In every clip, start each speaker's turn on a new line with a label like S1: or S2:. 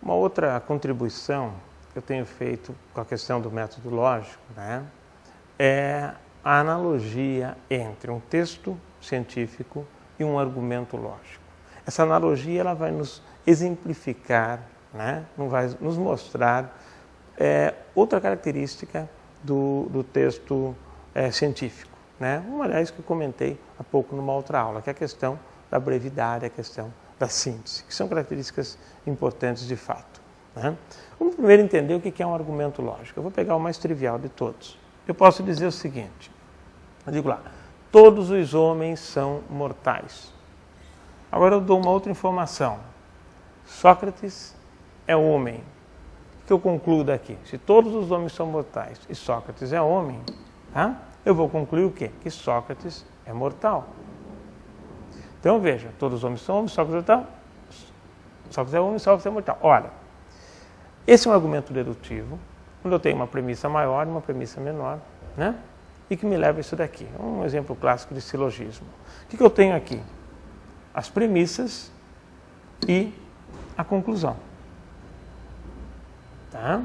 S1: Uma outra contribuição que eu tenho feito com a questão do método lógico, né, é a analogia entre um texto científico e um argumento lógico. Essa analogia ela vai nos exemplificar, né, vai nos mostrar outra característica do texto científico, né? Uma, aliás, que eu comentei há pouco numa outra aula, que é a questão da brevidade, a questão da síntese, que são características importantes de fato, né? Vamos primeiro entender o que é um argumento lógico. Eu vou pegar o mais trivial de todos. Eu posso dizer o seguinte, eu digo lá, todos os homens são mortais. Agora eu dou uma outra informação. Sócrates é homem. O que eu concluo daqui? Se todos os homens são mortais e Sócrates é homem, tá? Eu vou concluir o quê? Que Sócrates é mortal. Então veja, todos os homens são homens, Sócrates é mortal. Sócrates é homem, Sócrates é mortal. Olha, esse é um argumento dedutivo, quando eu tenho uma premissa maior e uma premissa menor, né? E que me leva a isso daqui. Um exemplo clássico de silogismo. O que eu tenho aqui? As premissas e a conclusão. Tá?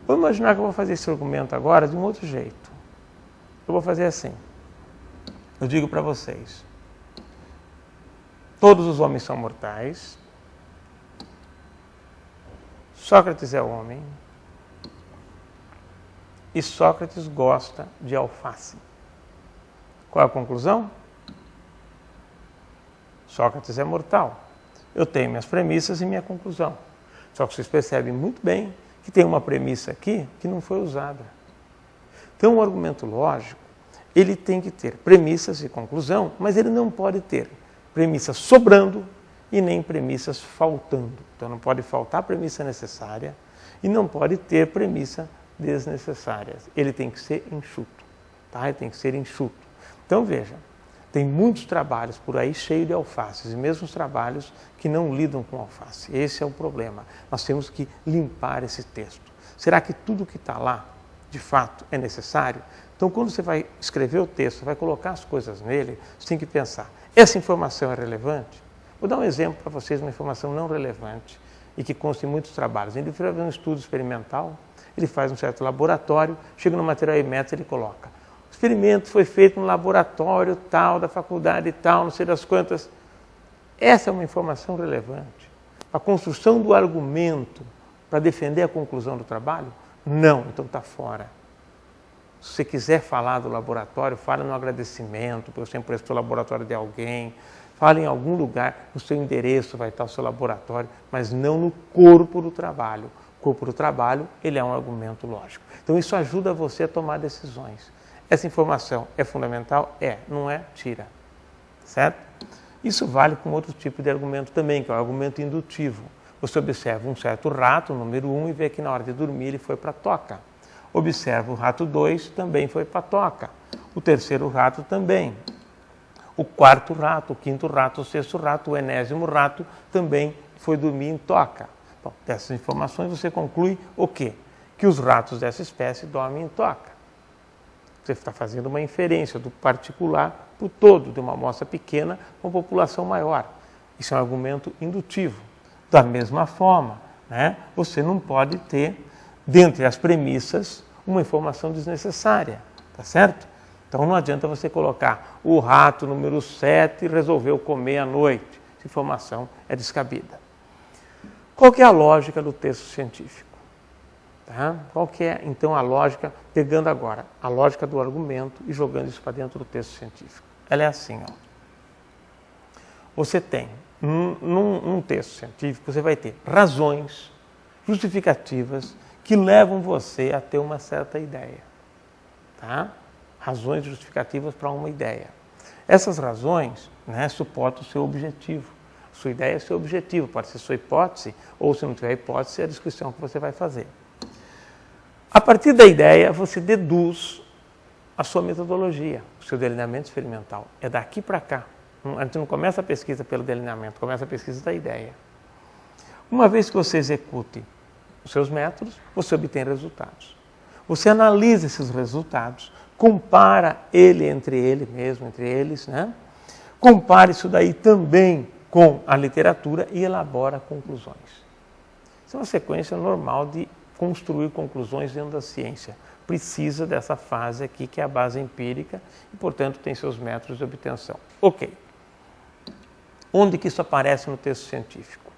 S1: Vamos imaginar que eu vou fazer esse argumento agora de um outro jeito. Eu vou fazer assim. Eu digo para vocês, todos os homens são mortais, Sócrates é homem e Sócrates gosta de alface. Qual é a conclusão? Sócrates é mortal. Eu tenho minhas premissas e minha conclusão. Só que vocês percebem muito bem que tem uma premissa aqui que não foi usada. Então, o argumento lógico, ele tem que ter premissas e conclusão, mas ele não pode ter premissas sobrando e nem premissas faltando. Então, não pode faltar premissa necessária e não pode ter premissa desnecessária. Ele tem que ser enxuto, tá? Ele tem que ser enxuto. Então, veja, tem muitos trabalhos por aí cheios de alfaces, e mesmo os trabalhos que não lidam com alface. Esse é o problema. Nós temos que limpar esse texto. Será que tudo que está lá, de fato, é necessário? Então, quando você vai escrever o texto, vai colocar as coisas nele, você tem que pensar, essa informação é relevante? Vou dar um exemplo para vocês, uma informação não relevante e que consta em muitos trabalhos. Ele vai fazer um estudo experimental, ele faz um certo laboratório, chega no material e método, ele coloca. O experimento foi feito no laboratório tal, da faculdade tal, não sei das quantas. Essa é uma informação relevante. A construção do argumento para defender a conclusão do trabalho? Não, então está fora. Se você quiser falar do laboratório, fale no agradecimento, porque você emprestou o laboratório de alguém, fale em algum lugar, no seu endereço vai estar o seu laboratório, mas não no corpo do trabalho. O corpo do trabalho, ele é um argumento lógico. Então isso ajuda você a tomar decisões. Essa informação é fundamental? É. Não é? Tira. Certo? Isso vale com outro tipo de argumento também, que é o argumento indutivo. Você observa um certo rato, número 1, e vê que na hora de dormir ele foi para a toca. Observa o rato 2, também foi para a toca. O terceiro rato também. O quarto rato, o quinto rato, o sexto rato, o enésimo rato também foi dormir em toca. Bom, dessas informações você conclui o quê? Que os ratos dessa espécie dormem em toca. Você está fazendo uma inferência do particular para o todo, de uma amostra pequena com uma população maior. Isso é um argumento indutivo. Da mesma forma, né, você não pode ter, dentre as premissas, uma informação desnecessária, tá certo? Então não adianta você colocar o rato número 7 resolveu comer à noite. Essa informação é descabida. Qual que é a lógica do texto científico? Tá? Qual que é, então, a lógica, pegando agora a lógica do argumento e jogando isso para dentro do texto científico? Ela é assim, ó. Você tem, num texto científico, você vai ter razões justificativas que levam você a ter uma certa ideia. Tá? Razões justificativas para uma ideia. Essas razões, né, suportam o seu objetivo. Sua ideia é seu objetivo, pode ser sua hipótese, ou se não tiver hipótese, é a descrição que você vai fazer. A partir da ideia, você deduz a sua metodologia, o seu delineamento experimental. É daqui para cá. A gente não começa a pesquisa pelo delineamento, começa a pesquisa da ideia. Uma vez que você execute os seus métodos, você obtém resultados. Você analisa esses resultados, compara entre eles, né? Compara isso daí também com a literatura e elabora conclusões. Isso é uma sequência normal de construir conclusões dentro da ciência. Precisa dessa fase aqui, que é a base empírica, e, portanto, tem seus métodos de obtenção. Ok. Onde que isso aparece no texto científico?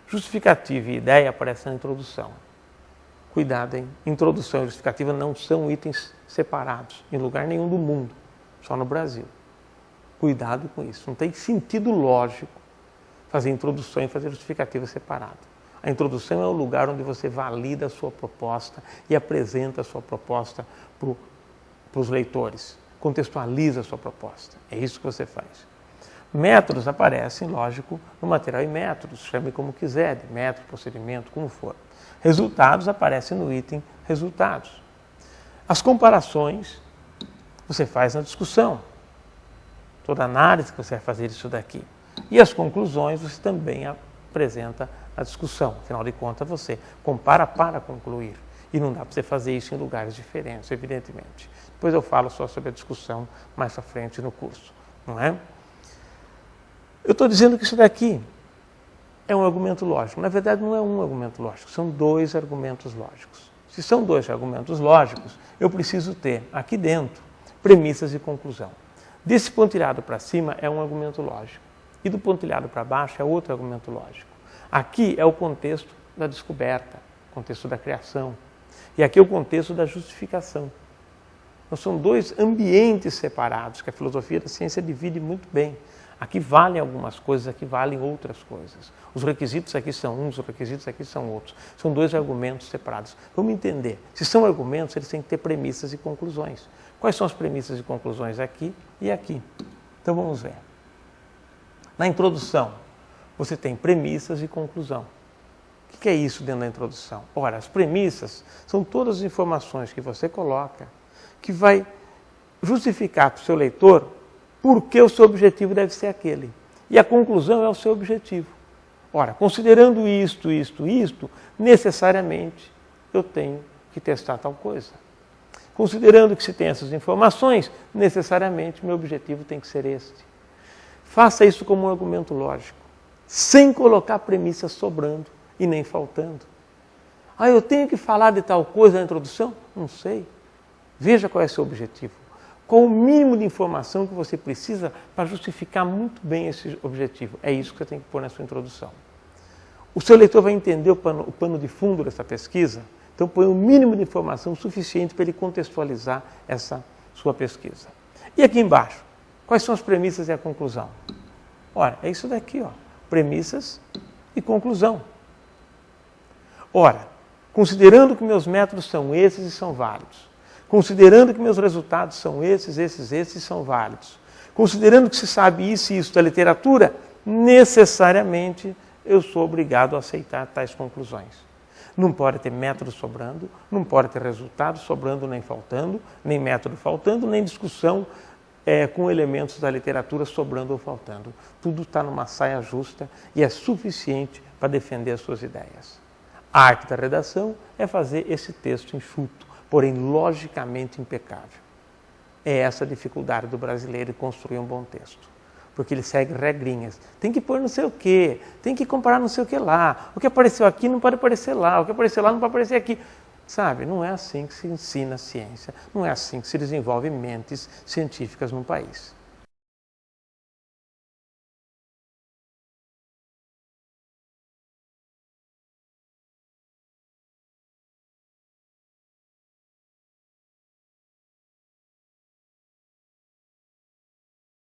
S1: Justificativa e ideia aparecem na introdução. Cuidado, hein? Introdução e justificativa não são itens separados em lugar nenhum do mundo, só no Brasil. Cuidado com isso. Não tem sentido lógico fazer introdução e fazer justificativa separado. A introdução é o lugar onde você valida a sua proposta e apresenta a sua proposta para os leitores. Contextualiza a sua proposta. É isso que você faz. Métodos aparecem, lógico, no material e métodos. Chame como quiser, de método, procedimento, como for. Resultados aparecem no item resultados. As comparações você faz na discussão. Toda análise que você vai fazer isso daqui. E as conclusões você também apresenta na discussão. Afinal de contas, você compara para concluir. E não dá para você fazer isso em lugares diferentes, evidentemente. Depois eu falo só sobre a discussão mais à frente no curso. Não é? Eu estou dizendo que isso daqui é um argumento lógico. Na verdade, não é um argumento lógico, são dois argumentos lógicos. Se são dois argumentos lógicos, eu preciso ter aqui dentro premissas e conclusão. Desse pontilhado para cima é um argumento lógico. E do pontilhado para baixo é outro argumento lógico. Aqui é o contexto da descoberta, o contexto da criação. E aqui é o contexto da justificação. Então, são dois ambientes separados que a filosofia da ciência divide muito bem. Aqui valem algumas coisas, aqui valem outras coisas. Os requisitos aqui são uns, os requisitos aqui são outros. São dois argumentos separados. Vamos entender. Se são argumentos, eles têm que ter premissas e conclusões. Quais são as premissas e conclusões aqui e aqui? Então vamos ver. Na introdução, você tem premissas e conclusão. O que é isso dentro da introdução? Ora, as premissas são todas as informações que você coloca que vai justificar para o seu leitor por que o seu objetivo deve ser aquele. E a conclusão é o seu objetivo. Ora, considerando isto, necessariamente eu tenho que testar tal coisa. Considerando que se tem essas informações, necessariamente meu objetivo tem que ser este. Faça isso como um argumento lógico, sem colocar premissas sobrando e nem faltando. Ah, eu tenho que falar de tal coisa na introdução? Não sei. Veja qual é o seu objetivo. Qual o mínimo de informação que você precisa para justificar muito bem esse objetivo. É isso que você tem que pôr na sua introdução. O seu leitor vai entender o pano de fundo dessa pesquisa, então põe o mínimo de informação suficiente para ele contextualizar essa sua pesquisa. E aqui embaixo, quais são as premissas e a conclusão? Ora, é isso daqui, ó, premissas e conclusão. Ora, considerando que meus métodos são esses e são válidos, considerando que meus resultados são esses e são válidos, considerando que se sabe isso e isso da literatura, necessariamente eu sou obrigado a aceitar tais conclusões. Não pode ter método sobrando, não pode ter resultado sobrando nem faltando, nem método faltando, nem discussão com elementos da literatura sobrando ou faltando. Tudo está numa saia justa e é suficiente para defender as suas ideias. A arte da redação é fazer esse texto enxuto, porém logicamente impecável. É essa a dificuldade do brasileiro em construir um bom texto. Porque ele segue regrinhas. Tem que pôr não sei o quê, tem que comparar não sei o que lá. O que apareceu aqui não pode aparecer lá, o que apareceu lá não pode aparecer aqui. Sabe, não é assim que se ensina a ciência, não é assim que se desenvolve mentes científicas num país.